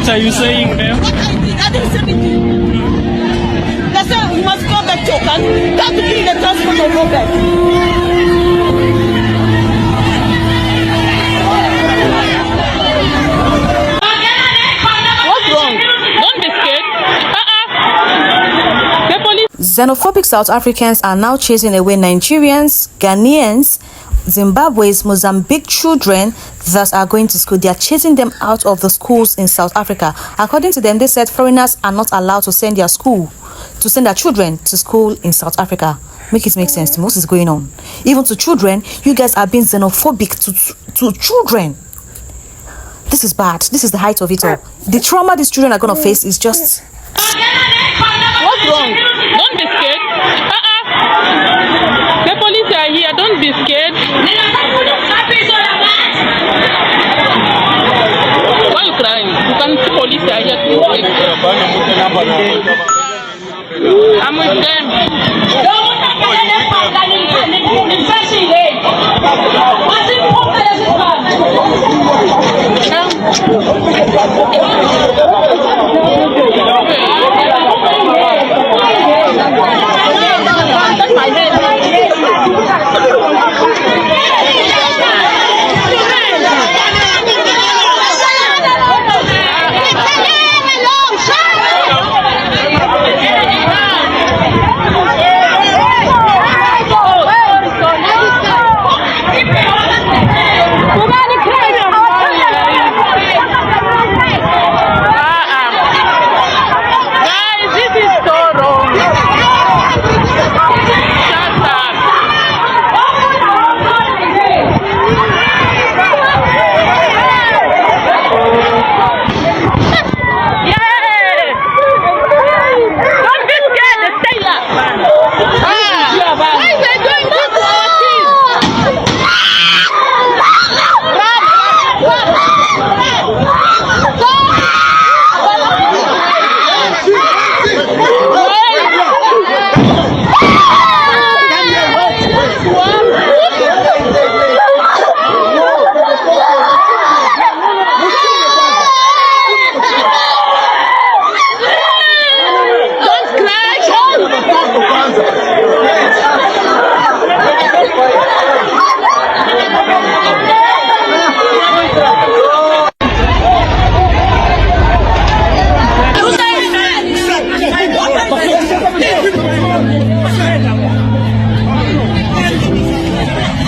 What are you saying, ma'am? I didn't say anything. They said we must go back to Okan. That's to kill the transport of Robert. What's wrong? Don't be scared. The police. Xenophobic South Africans are now chasing away Nigerians, Ghanaians, Zimbabwe's, Mozambique children that are going to school. They are chasing them out of the schools in South Africa. According to them, they said foreigners are not allowed to send their children to school in South Africa. Make it make sense to me. What is going on? Even to children, you guys are being xenophobic to children. This is bad. This is the height of it all. The trauma these children are going to face is just... What's wrong? Don't be scared. The police are here. Don't be scared. Why are you crying? You can see police are here. I'm with them.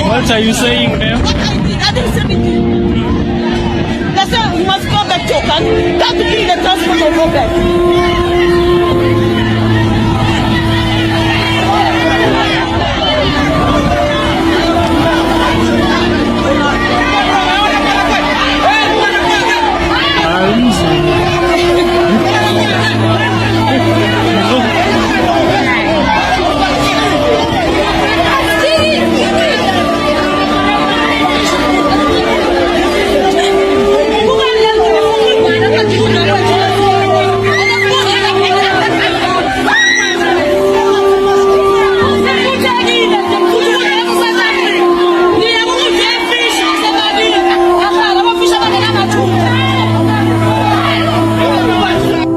What are you saying, ma'am? I didn't say anything. They said we must go back to Okan. That's to kill the transport of Robert.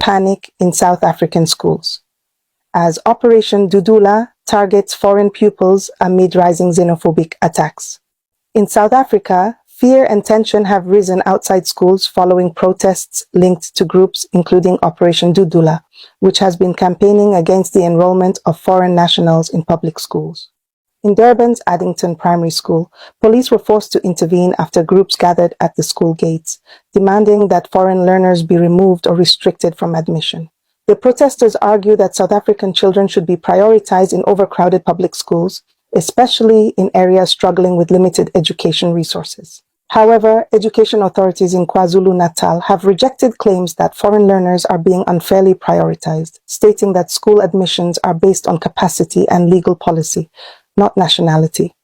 Panic in South African schools as Operation Dudula targets foreign pupils amid rising xenophobic attacks. In South Africa, fear and tension have risen outside schools following protests linked to groups including Operation Dudula, which has been campaigning against the enrollment of foreign nationals in public schools. In Durban's Addington Primary School, police were forced to intervene after groups gathered at the school gates, demanding that foreign learners be removed or restricted from admission. The protesters argue that South African children should be prioritized in overcrowded public schools, especially in areas struggling with limited education resources. However, education authorities in KwaZulu-Natal have rejected claims that foreign learners are being unfairly prioritized, stating that school admissions are based on capacity and legal policy, not nationality.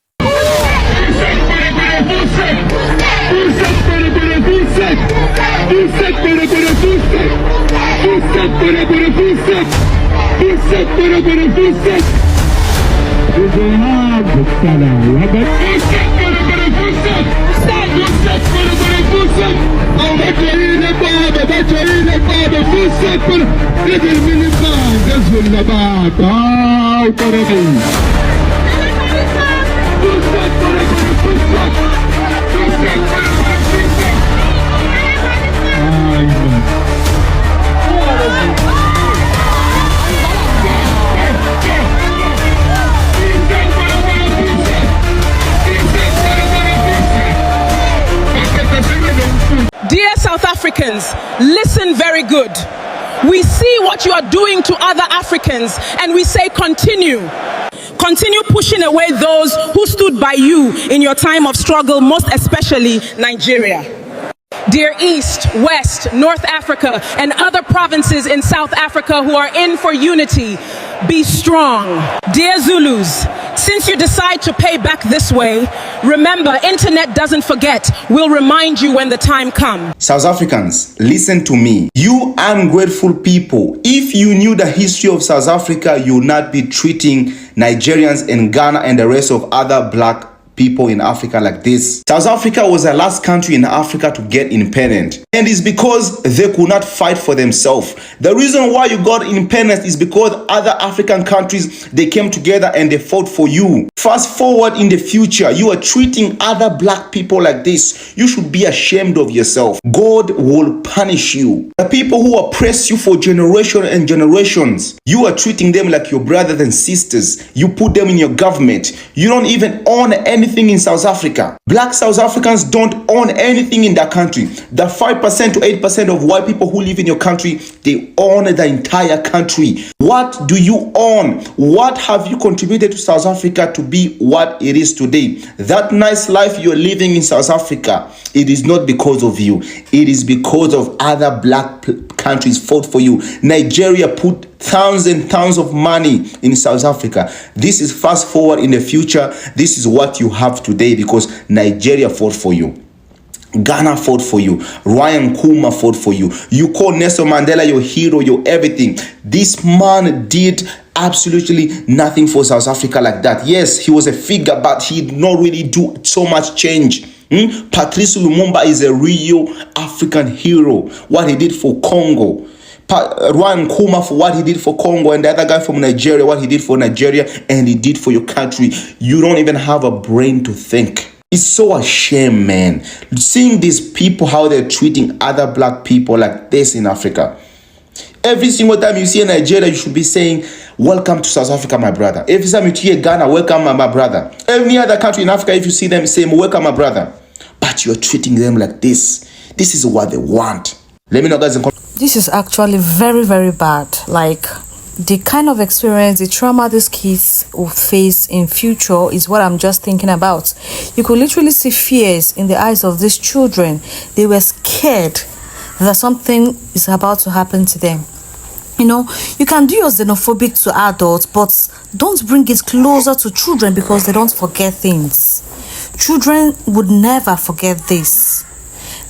Dear South Africans, listen very good. We see what you are doing to other Africans, and we say continue. Continue pushing away those who stood by you in your time of struggle, most especially Nigeria. Dear East, West, North Africa, and other provinces in South Africa who are in for unity, be strong. Dear Zulus, since you decide to pay back this way, remember, internet doesn't forget. We'll remind you when the time comes. South Africans, listen to me. You ungrateful people, if you knew the history of South Africa, you would not be treating Nigerians in Ghana and the rest of other black people in Africa like this. South Africa was the last country in Africa to get independent, and it's because they could not fight for themselves. The reason why you got independence is because other African countries, they came together and they fought for you. Fast forward in the future, you are treating other black people like this. You should be ashamed of yourself. God will punish you. The people who oppress you for generations and generations, you are treating them like your brothers and sisters. You put them in your government. You don't even own anything in South Africa. Black South Africans don't own anything in that country. The 5% to 8% of white people who live in your country, they own the entire country. What do you own? What have you contributed to South Africa to be what it is today? That nice life you're living in South Africa, it is not because of you. It is because of other black countries fought for you. Nigeria put thousands and thousands of money in South Africa. This is fast forward in the future. This is what you have today because Nigeria fought for you. Ghana fought for you. Ryan Kuma fought for you. You call Nelson Mandela your hero, your everything. This man did absolutely nothing for South Africa like that. Yes, he was a figure, but he did not really do so much change. Patrice Lumumba is a real African hero. What he did for Congo. Ryan Kuma for what he did for Congo, and the other guy from Nigeria, what he did for Nigeria, and he did for your country. You don't even have a brain to think. It's so a shame, man. Seeing these people, how they're treating other black people like this in Africa. Every single time you see Nigeria, you should be saying, welcome to South Africa, my brother. Every time you hear Ghana, welcome, my brother. Every other country in Africa, if you see them, say, welcome, my brother. But you're treating them like this. This is what they want. Let me know, guys. This is actually very, very bad. Like, the kind of experience, the trauma these kids will face in future is what I'm just thinking about. You could literally see fears in the eyes of these children. They were scared that something is about to happen to them. You know, you can do your xenophobic to adults, but don't bring it closer to children because they don't forget things. Children would never forget this.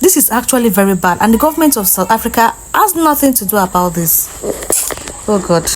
This is actually very bad, and the government of South Africa has nothing to do about this. Oh God.